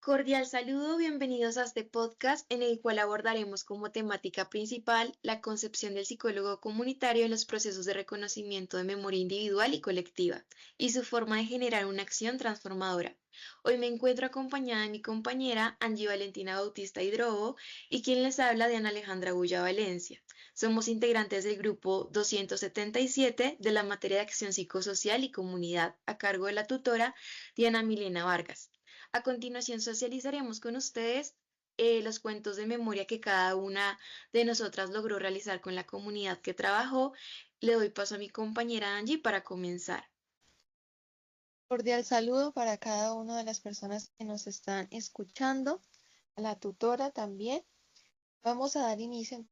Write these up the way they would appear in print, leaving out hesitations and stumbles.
Cordial saludo, bienvenidos a este podcast en el cual abordaremos como temática principal la concepción del psicólogo comunitario en los procesos de reconocimiento de memoria individual y colectiva y su forma de generar una acción transformadora. Hoy me encuentro acompañada de mi compañera Angie Valentina Bautista Hidrobo y quien les habla de Ana Alejandra Bulla Valencia. Somos integrantes del grupo 277 de la materia de acción psicosocial y comunidad a cargo de la tutora Diana Milena Vargas. A continuación socializaremos con ustedes los cuentos de memoria que cada una de nosotras logró realizar con la comunidad que trabajó. Le doy paso a mi compañera Angie para comenzar. Cordial saludo para cada una de las personas que nos están escuchando, a la tutora también. Vamos a dar inicio en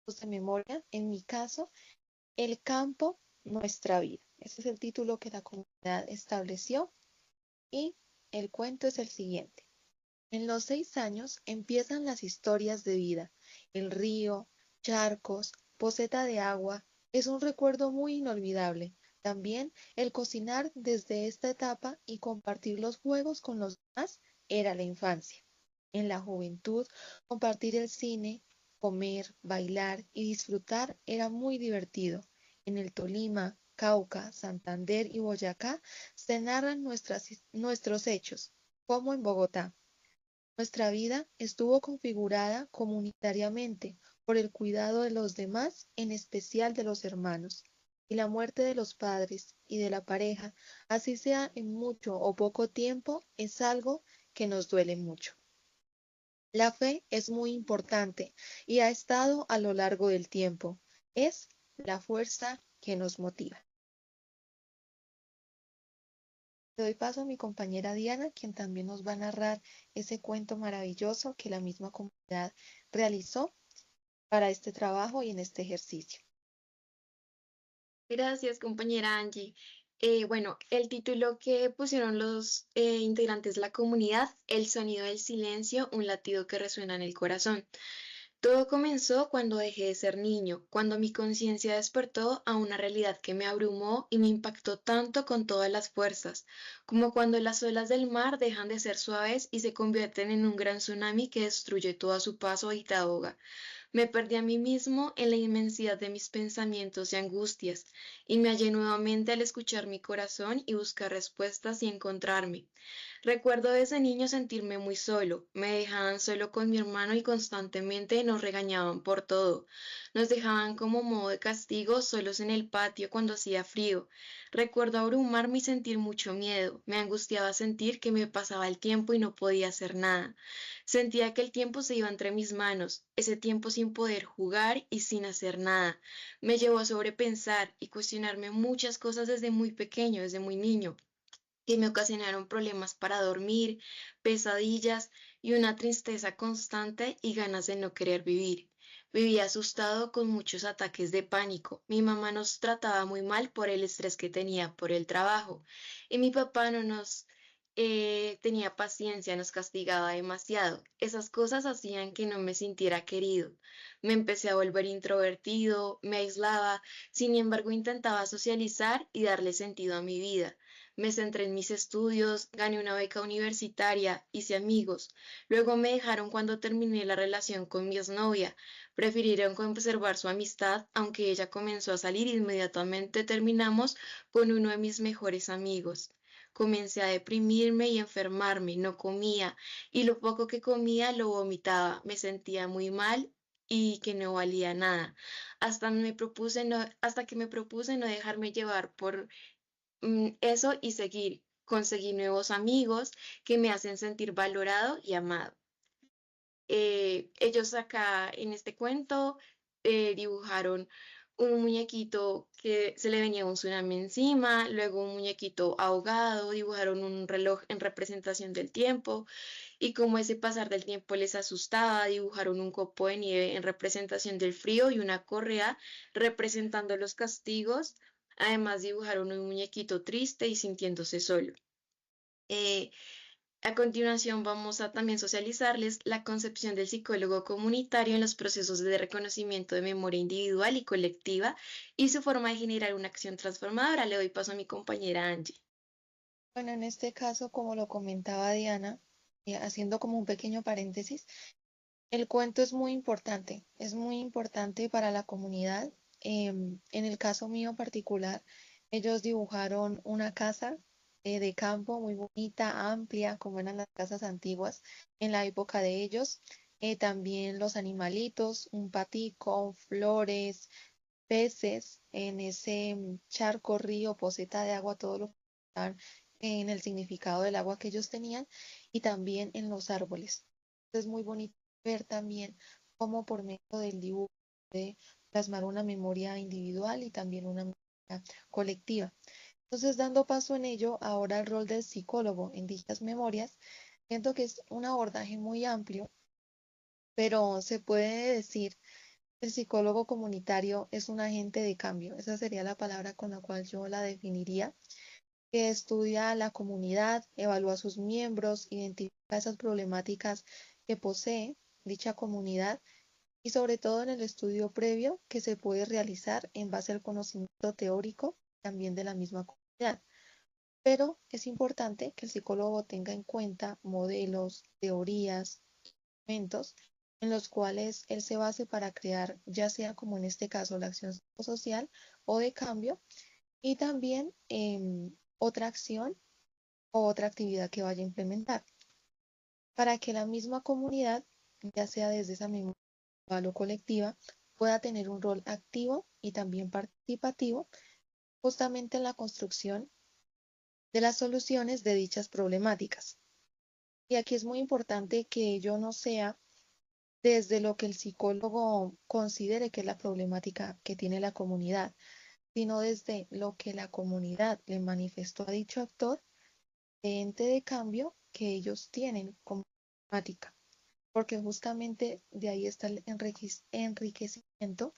cuentos de memoria. En mi caso, El campo, nuestra vida. Ese es el título que la comunidad estableció y el cuento es el siguiente. En los 6 años empiezan las historias de vida. El río, charcos, poceta de agua, es un recuerdo muy inolvidable. También el cocinar desde esta etapa y compartir los juegos con los demás era la infancia. En la juventud, compartir el cine, comer, bailar y disfrutar era muy divertido. En el Tolima, Cauca, Santander y Boyacá se narran nuestros hechos, como en Bogotá. Nuestra vida estuvo configurada comunitariamente por el cuidado de los demás, en especial de los hermanos, y la muerte de los padres y de la pareja, así sea en mucho o poco tiempo, es algo que nos duele mucho. La fe es muy importante y ha estado a lo largo del tiempo. Es la fuerza que nos motiva. Le doy paso a mi compañera Diana, quien también nos va a narrar ese cuento maravilloso que la misma comunidad realizó para este trabajo y en este ejercicio. Gracias, compañera Angie. Bueno, el título que pusieron los integrantes de la comunidad, El sonido del silencio, un latido que resuena en el corazón. Todo comenzó cuando dejé de ser niño, cuando mi conciencia despertó a una realidad que me abrumó y me impactó tanto con todas las fuerzas, como cuando las olas del mar dejan de ser suaves y se convierten en un gran tsunami que destruye todo a su paso y te ahoga. Me perdí a mí mismo en la inmensidad de mis pensamientos y angustias, y me hallé nuevamente al escuchar mi corazón y buscar respuestas y encontrarme. Recuerdo desde niño sentirme muy solo, me dejaban solo con mi hermano y constantemente nos regañaban por todo. Nos dejaban como modo de castigo solos en el patio cuando hacía frío. Recuerdo abrumarme y sentir mucho miedo. Me angustiaba sentir que me pasaba el tiempo y no podía hacer nada. Sentía que el tiempo se iba entre mis manos, ese tiempo sin poder jugar y sin hacer nada. Me llevó a sobrepensar y cuestionarme muchas cosas desde muy pequeño, desde muy niño que me ocasionaron problemas para dormir, pesadillas y una tristeza constante y ganas de no querer vivir. Vivía asustado con muchos ataques de pánico. Mi mamá nos trataba muy mal por el estrés que tenía por el trabajo y mi papá no nos tenía paciencia, nos castigaba demasiado. Esas cosas hacían que no me sintiera querido. Me empecé a volver introvertido, me aislaba, sin embargo intentaba socializar y darle sentido a mi vida. Me centré en mis estudios, gané una beca universitaria, hice amigos. Luego me dejaron cuando terminé la relación con mi exnovia. Prefirieron conservar su amistad, aunque ella comenzó a salir inmediatamente terminamos con uno de mis mejores amigos. Comencé a deprimirme y enfermarme, no comía, y lo poco que comía lo vomitaba. Me sentía muy mal y que no valía nada. Hasta que me propuse no dejarme llevar por eso y conseguí nuevos amigos que me hacen sentir valorado y amado. Ellos acá en este cuento dibujaron un muñequito que se le venía un tsunami encima, luego un muñequito ahogado, dibujaron un reloj en representación del tiempo y como ese pasar del tiempo les asustaba, dibujaron un copo de nieve en representación del frío y una correa representando los castigos. Además dibujaron un muñequito triste y sintiéndose solo. Eh, a continuación vamos a también socializarles la concepción del psicólogo comunitario en los procesos de reconocimiento de memoria individual y colectiva y su forma de generar una acción transformadora. Le doy paso a mi compañera Angie. Bueno, en este caso, como lo comentaba Diana, haciendo como un pequeño paréntesis, el cuento es muy importante para la comunidad. En el caso mío particular, ellos dibujaron una casa de campo muy bonita, amplia, como eran las casas antiguas en la época de ellos. También los animalitos, un patico, flores, peces en ese charco, río, poceta de agua, todo lo que estaban en el significado del agua que ellos tenían y también en los árboles. Es muy bonito ver también cómo por medio del dibujo de plasmar una memoria individual y también una memoria colectiva. Entonces, dando paso en ello, ahora el rol del psicólogo en dichas memorias, siento que es un abordaje muy amplio, pero se puede decir el psicólogo comunitario es un agente de cambio. Esa sería la palabra con la cual yo la definiría, que estudia a la comunidad, evalúa a sus miembros, identifica esas problemáticas que posee dicha comunidad y sobre todo en el estudio previo que se puede realizar en base al conocimiento teórico también de la misma comunidad. Pero es importante que el psicólogo tenga en cuenta modelos, teorías, elementos en los cuales él se base para crear, ya sea como en este caso la acción social o de cambio, y también otra acción o otra actividad que vaya a implementar, para que la misma comunidad, ya sea desde esa memoria individual o colectiva, pueda tener un rol activo y también participativo justamente en la construcción de las soluciones de dichas problemáticas. Y aquí es muy importante que ello no sea desde lo que el psicólogo considere que es la problemática que tiene la comunidad, sino desde lo que la comunidad le manifestó a dicho actor de ente de cambio que ellos tienen como problemática, porque justamente de ahí está el enriquecimiento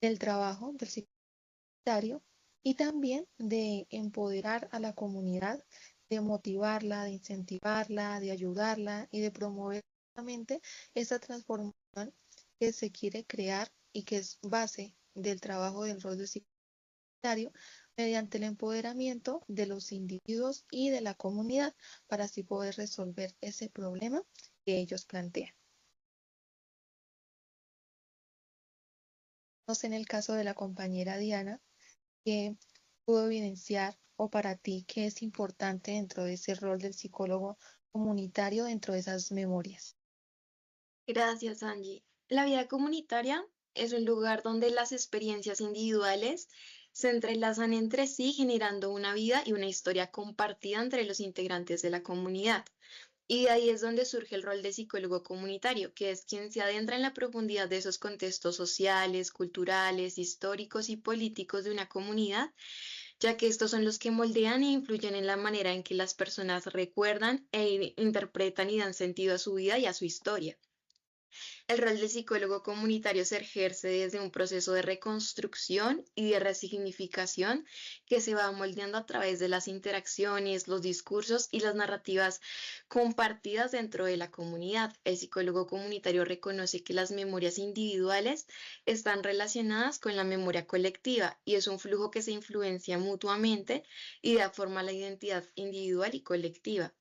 del trabajo del psicoterapeuta y también de empoderar a la comunidad, de motivarla, de incentivarla, de ayudarla y de promover justamente esa transformación que se quiere crear y que es base del trabajo del rol del psicoterapeuta mediante el empoderamiento de los individuos y de la comunidad para así poder resolver ese problema que ellos plantean. No sé en el caso de la compañera Diana, que pudo evidenciar o para ti qué es importante dentro de ese rol del psicólogo comunitario dentro de esas memorias. Gracias, Angie. La vida comunitaria es un lugar donde las experiencias individuales se entrelazan entre sí, generando una vida y una historia compartida entre los integrantes de la comunidad. Y de ahí es donde surge el rol de psicólogo comunitario, que es quien se adentra en la profundidad de esos contextos sociales, culturales, históricos y políticos de una comunidad, ya que estos son los que moldean e influyen en la manera en que las personas recuerdan e interpretan y dan sentido a su vida y a su historia. El rol de psicólogo comunitario se ejerce desde un proceso de reconstrucción y de resignificación que se va moldeando a través de las interacciones, los discursos y las narrativas compartidas dentro de la comunidad. El psicólogo comunitario reconoce que las memorias individuales están relacionadas con la memoria colectiva y es un flujo que se influencia mutuamente y da forma a la identidad individual y colectiva.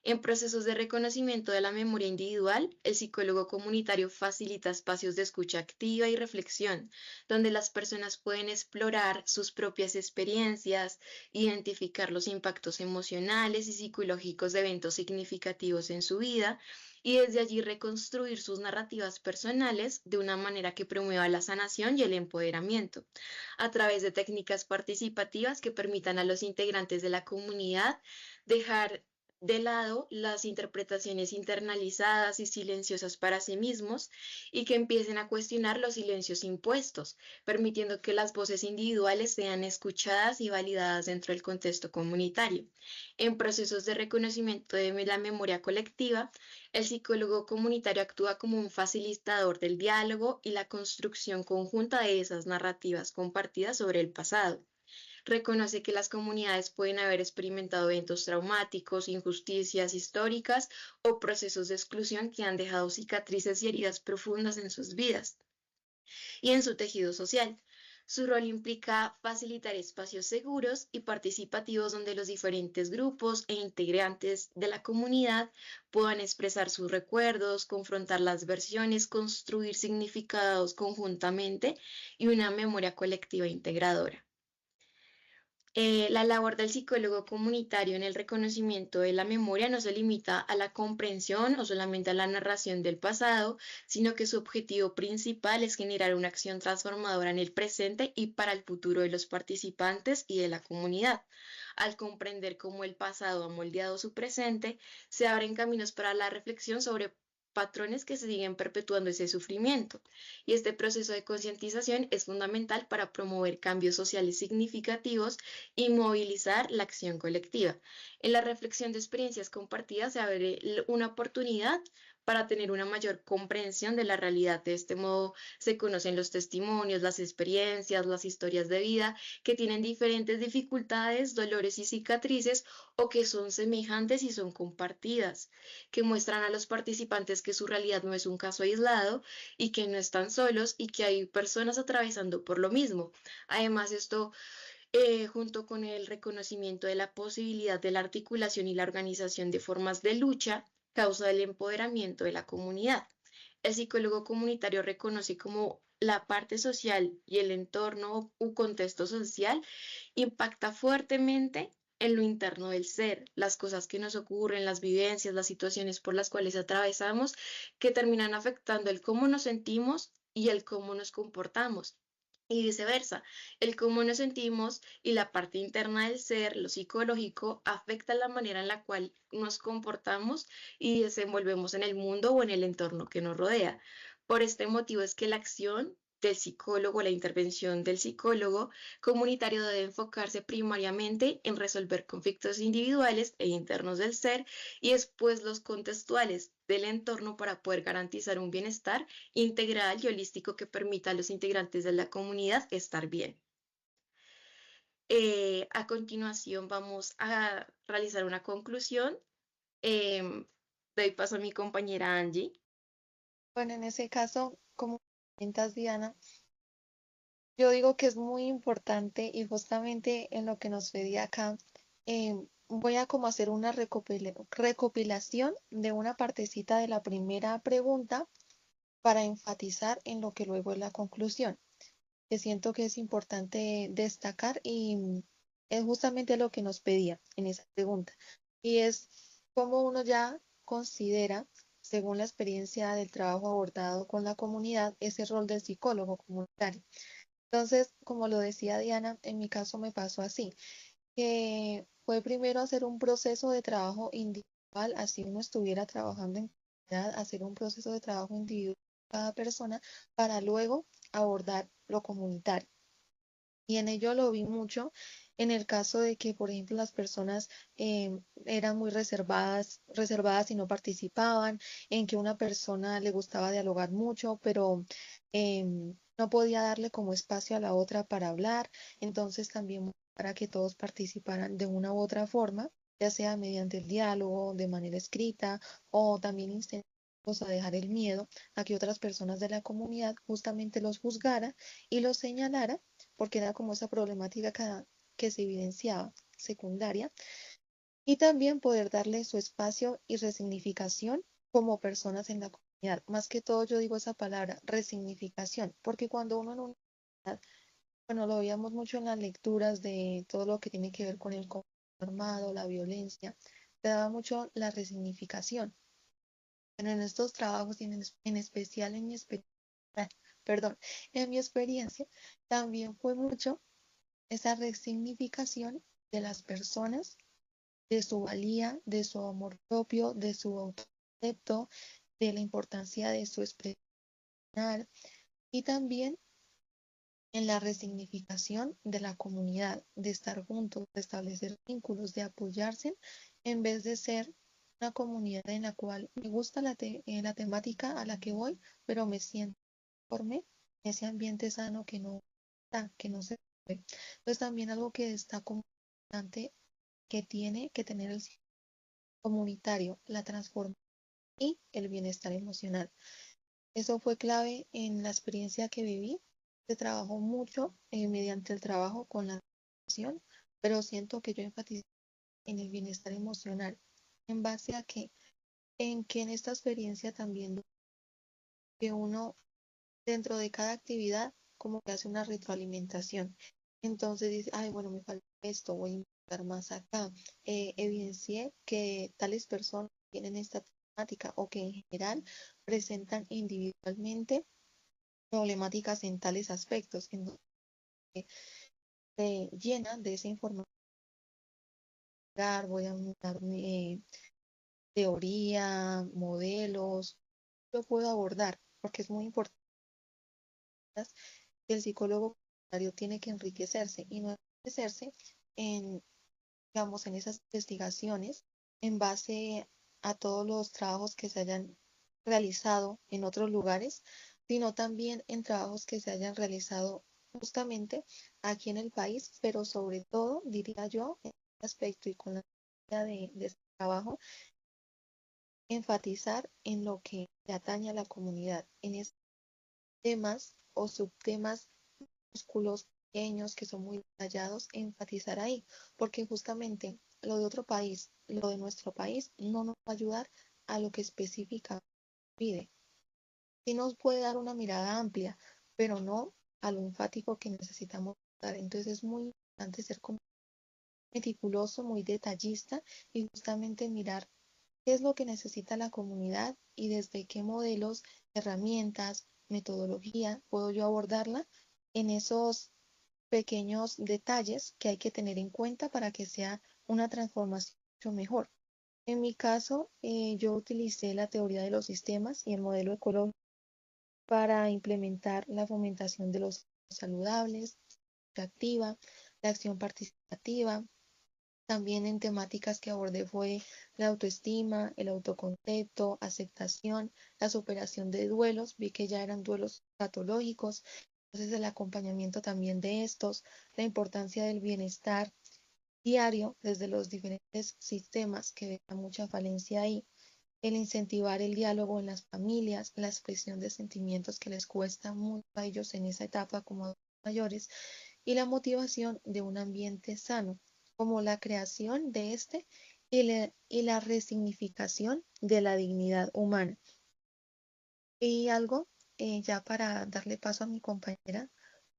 En procesos de reconocimiento de la memoria individual, el psicólogo comunitario facilita espacios de escucha activa y reflexión, donde las personas pueden explorar sus propias experiencias, identificar los impactos emocionales y psicológicos de eventos significativos en su vida y desde allí reconstruir sus narrativas personales de una manera que promueva la sanación y el empoderamiento, a través de técnicas participativas que permitan a los integrantes de la comunidad dejar de lado las interpretaciones internalizadas y silenciosas para sí mismos y que empiecen a cuestionar los silencios impuestos, permitiendo que las voces individuales sean escuchadas y validadas dentro del contexto comunitario. En procesos de reconocimiento de la memoria colectiva, el psicólogo comunitario actúa como un facilitador del diálogo y la construcción conjunta de esas narrativas compartidas sobre el pasado. Reconoce que las comunidades pueden haber experimentado eventos traumáticos, injusticias históricas o procesos de exclusión que han dejado cicatrices y heridas profundas en sus vidas y en su tejido social. Su rol implica facilitar espacios seguros y participativos donde los diferentes grupos e integrantes de la comunidad puedan expresar sus recuerdos, confrontar las versiones, construir significados conjuntamente y una memoria colectiva integradora. La labor del psicólogo comunitario en el reconocimiento de la memoria no se limita a la comprensión o solamente a la narración del pasado, sino que su objetivo principal es generar una acción transformadora en el presente y para el futuro de los participantes y de la comunidad. Al comprender cómo el pasado ha moldeado su presente, se abren caminos para la reflexión sobre patrones que se siguen perpetuando ese sufrimiento. Y este proceso de concientización es fundamental para promover cambios sociales significativos y movilizar la acción colectiva. En la reflexión de experiencias compartidas se abre una oportunidad para tener una mayor comprensión de la realidad. De este modo se conocen los testimonios, las experiencias, las historias de vida que tienen diferentes dificultades, dolores y cicatrices o que son semejantes y son compartidas, que muestran a los participantes que su realidad no es un caso aislado y que no están solos y que hay personas atravesando por lo mismo. Además, esto junto con el reconocimiento de la posibilidad de la articulación y la organización de formas de lucha, causa el empoderamiento de la comunidad. El psicólogo comunitario reconoce como la parte social y el entorno u contexto social impacta fuertemente en lo interno del ser, las cosas que nos ocurren, las vivencias, las situaciones por las cuales atravesamos, que terminan afectando el cómo nos sentimos y el cómo nos comportamos. Y viceversa, el cómo nos sentimos y la parte interna del ser, lo psicológico, afecta la manera en la cual nos comportamos y desenvolvemos en el mundo o en el entorno que nos rodea. Por este motivo es que la acción del psicólogo, la intervención del psicólogo comunitario debe enfocarse primariamente en resolver conflictos individuales e internos del ser y después los contextuales del entorno para poder garantizar un bienestar integral y holístico que permita a los integrantes de la comunidad estar bien. A continuación vamos a realizar una conclusión. Doy paso a mi compañera Angie. Bueno, en ese caso, como comentas, Diana, yo digo que es muy importante y justamente en lo que nos pedía acá, voy a como hacer una recopilación de una partecita de la primera pregunta para enfatizar en lo que luego es la conclusión, que siento que es importante destacar y es justamente lo que nos pedía en esa pregunta. Y es cómo uno ya considera, según la experiencia del trabajo abordado con la comunidad, ese rol del psicólogo comunitario. Entonces, como lo decía Diana, en mi caso me pasó así, que fue primero hacer un proceso de trabajo individual, así uno estuviera trabajando en comunidad, hacer un proceso de trabajo individual cada persona para luego abordar lo comunitario. Y en ello lo vi mucho en el caso de que, por ejemplo, las personas eran muy reservadas y no participaban, en que una persona le gustaba dialogar mucho, pero no podía darle como espacio a la otra para hablar. Entonces también para que todos participaran de una u otra forma, ya sea mediante el diálogo, de manera escrita, o también incentivos a dejar el miedo a que otras personas de la comunidad justamente los juzgara y los señalara porque era como esa problemática que se evidenciaba secundaria, y también poder darle su espacio y resignificación como personas en la comunidad. Más que todo yo digo esa palabra, resignificación, porque cuando uno en una comunidad, bueno, lo veíamos mucho en las lecturas de todo lo que tiene que ver con el conflicto armado, la violencia, te daba mucho la resignificación. Pero en estos trabajos y en especial en mi experiencia, perdón, en mi experiencia, también fue mucho esa resignificación de las personas, de su valía, de su amor propio, de su autoconcepto, de la importancia de su expresión y también en la resignificación de la comunidad, de estar juntos, de establecer vínculos, de apoyarse en vez de ser una comunidad en la cual me gusta la temática a la que voy, pero me siento conforme en ese ambiente sano que no se ve. Entonces también algo que está como importante que tiene que tener el sistema comunitario, la transformación y el bienestar emocional. Eso fue clave en la experiencia que viví Se trabajó mucho mediante el trabajo con la educación, pero siento que yo enfaticé en el bienestar emocional, en base a que, en que en esta experiencia también que uno dentro de cada actividad como que hace una retroalimentación. Entonces dice, ay, bueno, me falta esto, voy a intentar más acá. Evidencié que tales personas tienen esta temática o que en general presentan individualmente problemáticas en tales aspectos, en donde se llenan de esa información. Voy a mirar teoría, modelos, lo puedo abordar, porque es muy importante que el psicólogo comunitario tiene que enriquecerse y no enriquecerse en, digamos, en esas investigaciones en base a todos los trabajos que se hayan realizado en otros lugares, sino también en trabajos que se hayan realizado justamente aquí en el país, pero sobre todo, diría yo, en este aspecto y con la idea de este trabajo, enfatizar en lo que le atañe a la comunidad, en esos temas o subtemas músculos pequeños que son muy detallados, enfatizar ahí, porque justamente lo de otro país, lo de nuestro país, no nos va a ayudar a lo que específicamente pide. Sí nos puede dar una mirada amplia, pero no a lo enfático que necesitamos dar. Entonces es muy importante ser como meticuloso, muy detallista y justamente mirar qué es lo que necesita la comunidad y desde qué modelos, herramientas, metodología puedo yo abordarla en esos pequeños detalles que hay que tener en cuenta para que sea una transformación mucho mejor. En mi caso, yo utilicé la teoría de los sistemas y el modelo ecológico para implementar la fomentación de los saludables, la activa, la acción participativa. También en temáticas que abordé fue la autoestima, el autoconcepto, aceptación, la superación de duelos. Vi que ya eran duelos patológicos, entonces el acompañamiento también de estos, la importancia del bienestar diario desde los diferentes sistemas que ven mucha falencia ahí, el incentivar el diálogo en las familias, la expresión de sentimientos que les cuesta mucho a ellos en esa etapa como adultos mayores y la motivación de un ambiente sano, como la creación de este y la resignificación de la dignidad humana. Y algo, ya para darle paso a mi compañera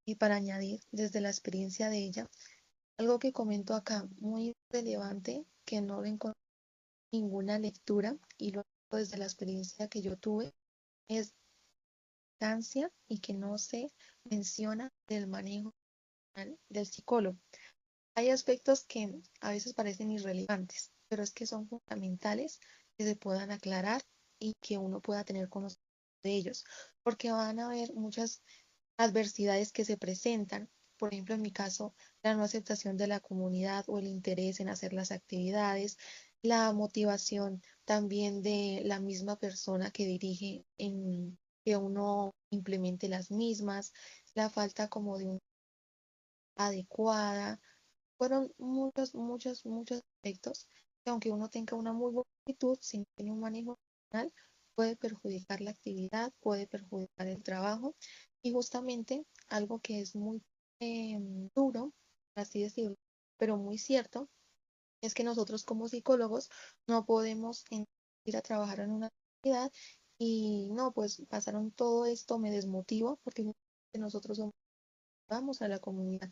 y para añadir desde la experiencia de ella, algo que comento acá muy relevante que no lo encontré en ninguna lectura y lo desde la experiencia que yo tuve es importancia y que no se menciona del manejo del psicólogo. Hay aspectos que a veces parecen irrelevantes, pero es que son fundamentales que se puedan aclarar y que uno pueda tener conocimiento de ellos, porque van a haber muchas adversidades que se presentan. Por ejemplo, en mi caso, la no aceptación de la comunidad o el interés en hacer las actividades, la motivación también de la misma persona que dirige en que uno implemente las mismas, la falta como de una adecuada. Fueron muchos aspectos que aunque uno tenga una muy buena actitud, si no tiene un manejo emocional, puede perjudicar la actividad, puede perjudicar el trabajo. Y justamente algo que es muy duro, por así decirlo, pero muy cierto, es que nosotros como psicólogos no podemos ir a trabajar en una actividad y no, pues pasaron todo esto, me desmotivo porque nosotros somos vamos a la comunidad,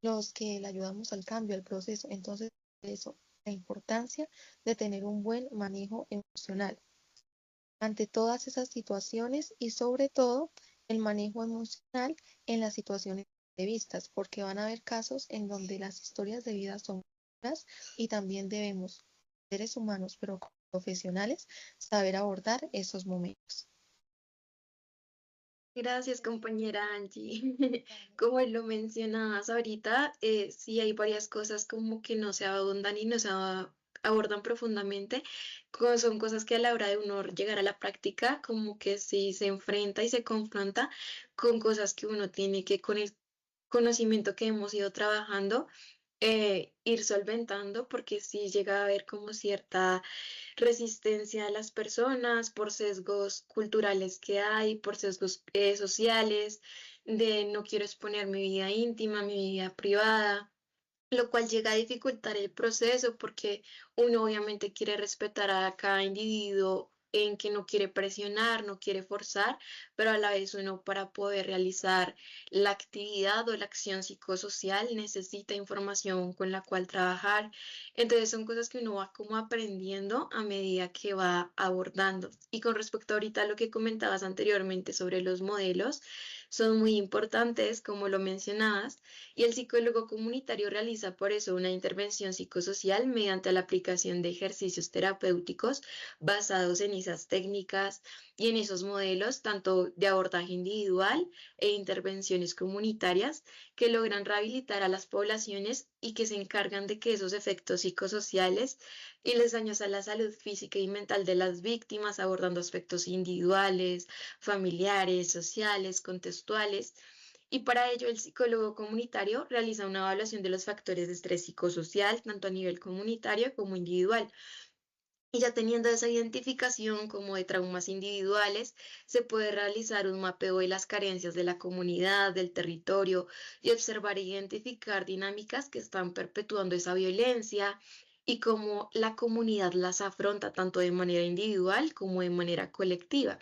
los que le ayudamos al cambio, al proceso. Entonces, eso, la importancia de tener un buen manejo emocional ante todas esas situaciones y sobre todo el manejo emocional en las situaciones previstas, porque van a haber casos en donde las historias de vida son duras y también debemos, seres humanos, pero como profesionales, saber abordar esos momentos. Gracias, compañera Angie. Como lo mencionabas ahorita, sí hay varias cosas como que no se ahondan y no se abordan profundamente. Son cosas que a la hora de uno llegar a la práctica, como que sí se enfrenta y se confronta con cosas que uno tiene que con el conocimiento que hemos ido trabajando, ir solventando, porque sí llega a haber como cierta resistencia a las personas por sesgos culturales que hay, por sesgos sociales. de no quiero exponer mi vida íntima, mi vida privada, lo cual llega a dificultar el proceso porque uno obviamente quiere respetar a cada individuo en que no quiere presionar, no quiere forzar, pero a la vez uno para poder realizar la actividad o la acción psicosocial necesita información con la cual trabajar. Entonces son cosas que uno va como aprendiendo a medida que va abordando. Y con respecto ahorita a lo que comentabas anteriormente sobre los modelos, son muy importantes, como lo mencionabas, y el psicólogo comunitario realiza por eso una intervención psicosocial mediante la aplicación de ejercicios terapéuticos basados en esas técnicas y en esos modelos, tanto de abordaje individual e intervenciones comunitarias, que logran rehabilitar a las poblaciones y que se encargan de que esos efectos psicosociales y los daños a la salud física y mental de las víctimas, abordando aspectos individuales, familiares, sociales, contextuales, y para ello, el psicólogo comunitario realiza una evaluación de los factores de estrés psicosocial, tanto a nivel comunitario como individual. Y ya teniendo esa identificación como de traumas individuales, se puede realizar un mapeo de las carencias de la comunidad, del territorio, y observar e identificar dinámicas que están perpetuando esa violencia y cómo la comunidad las afronta tanto de manera individual como de manera colectiva.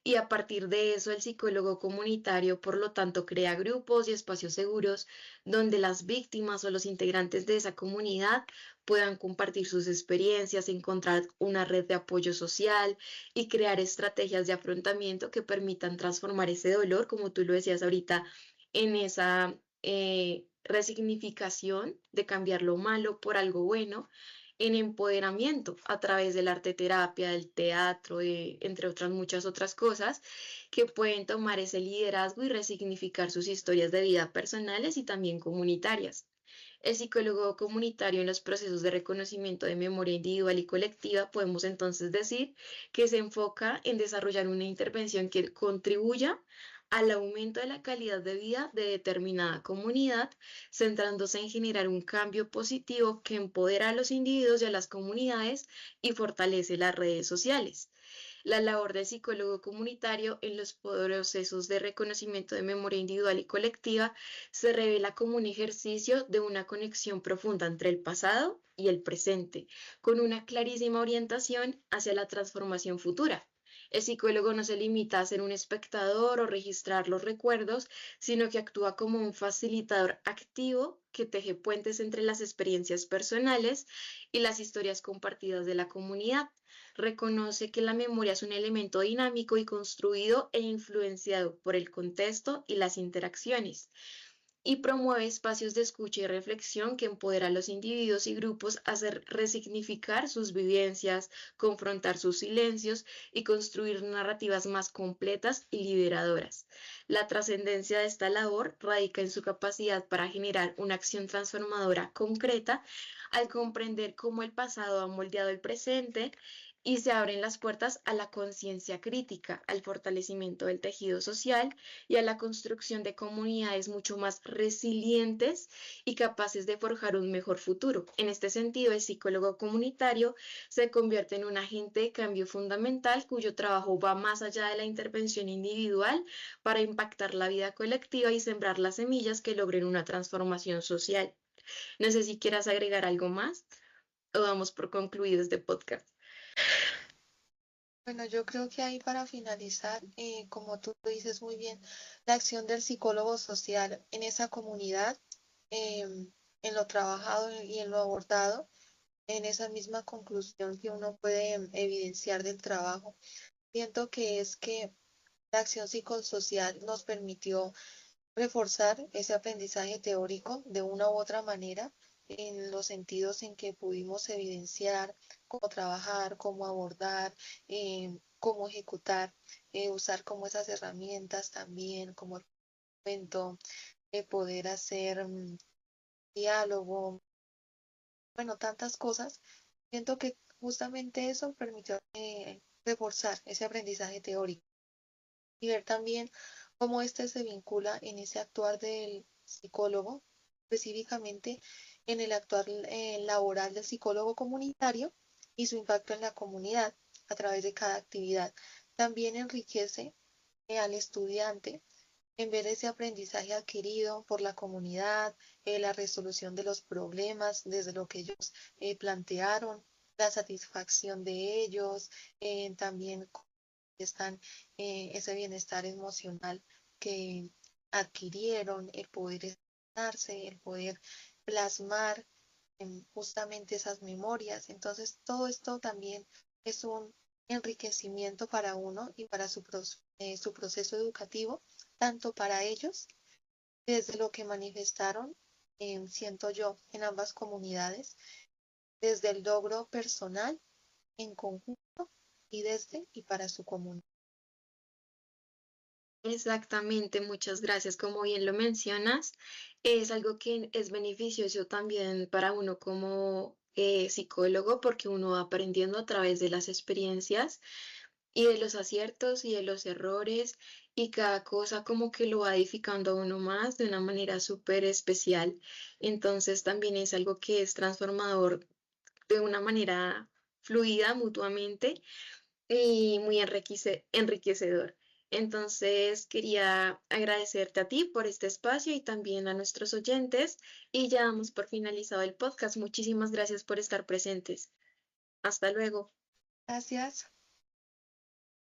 Y a partir de eso, el psicólogo comunitario, por lo tanto, crea grupos y espacios seguros donde las víctimas o los integrantes de esa comunidad puedan compartir sus experiencias, encontrar una red de apoyo social y crear estrategias de afrontamiento que permitan transformar ese dolor, como tú lo decías ahorita, en esa resignificación de cambiar lo malo por algo bueno, en empoderamiento a través del arte terapia, del teatro, entre otras muchas otras cosas, que pueden tomar ese liderazgo y resignificar sus historias de vida personales y también comunitarias. El psicólogo comunitario en los procesos de reconocimiento de memoria individual y colectiva, podemos entonces decir que se enfoca en desarrollar una intervención que contribuya al aumento de la calidad de vida de determinada comunidad, centrándose en generar un cambio positivo que empodera a los individuos y a las comunidades y fortalece las redes sociales. La labor del psicólogo comunitario en los procesos de reconocimiento de memoria individual y colectiva se revela como un ejercicio de una conexión profunda entre el pasado y el presente, con una clarísima orientación hacia la transformación futura. El psicólogo no se limita a ser un espectador o registrar los recuerdos, sino que actúa como un facilitador activo que teje puentes entre las experiencias personales y las historias compartidas de la comunidad. Reconoce que la memoria es un elemento dinámico y construido e influenciado por el contexto y las interacciones, y promueve espacios de escucha y reflexión que empodera a los individuos y grupos a hacer resignificar sus vivencias, confrontar sus silencios y construir narrativas más completas y liberadoras. La trascendencia de esta labor radica en su capacidad para generar una acción transformadora concreta al comprender cómo el pasado ha moldeado el presente y se abren las puertas a la conciencia crítica, al fortalecimiento del tejido social y a la construcción de comunidades mucho más resilientes y capaces de forjar un mejor futuro. En este sentido, el psicólogo comunitario se convierte en un agente de cambio fundamental cuyo trabajo va más allá de la intervención individual para impactar la vida colectiva y sembrar las semillas que logren una transformación social. No sé si quieras agregar algo más o damos por concluido este podcast. Bueno, yo creo que ahí para finalizar, como tú lo dices muy bien, la acción del psicólogo social en esa comunidad, en lo trabajado y en lo abordado, en esa misma conclusión que uno puede evidenciar del trabajo, siento que es que la acción psicosocial nos permitió reforzar ese aprendizaje teórico de una u otra manera en los sentidos en que pudimos evidenciar cómo trabajar, cómo abordar, cómo ejecutar, usar como esas herramientas también, como el cuento, poder hacer diálogo, bueno, tantas cosas. Siento que justamente eso permitió reforzar ese aprendizaje teórico y ver también cómo este se vincula en ese actuar del psicólogo, específicamente en el actuar laboral del psicólogo comunitario y su impacto en la comunidad a través de cada actividad. También enriquece al estudiante en ver ese aprendizaje adquirido por la comunidad, la resolución de los problemas desde lo que ellos plantearon, la satisfacción de ellos, también cómo están ese bienestar emocional que adquirieron, el poder expresarse, el poder plasmar justamente esas memorias. Entonces, todo esto también es un enriquecimiento para uno y para su proceso educativo, tanto para ellos, desde lo que manifestaron, siento yo, en ambas comunidades, desde el logro personal en conjunto y desde y para su comunidad. Exactamente, muchas gracias. Como bien lo mencionas, es algo que es beneficioso también para uno como psicólogo porque uno va aprendiendo a través de las experiencias y de los aciertos y de los errores y cada cosa como que lo va edificando a uno más de una manera súper especial. Entonces también es algo que es transformador de una manera fluida mutuamente y muy enriquecedor. Entonces, quería agradecerte a ti por este espacio y también a nuestros oyentes y ya damos por finalizado el podcast. Muchísimas gracias por estar presentes. Hasta luego. Gracias.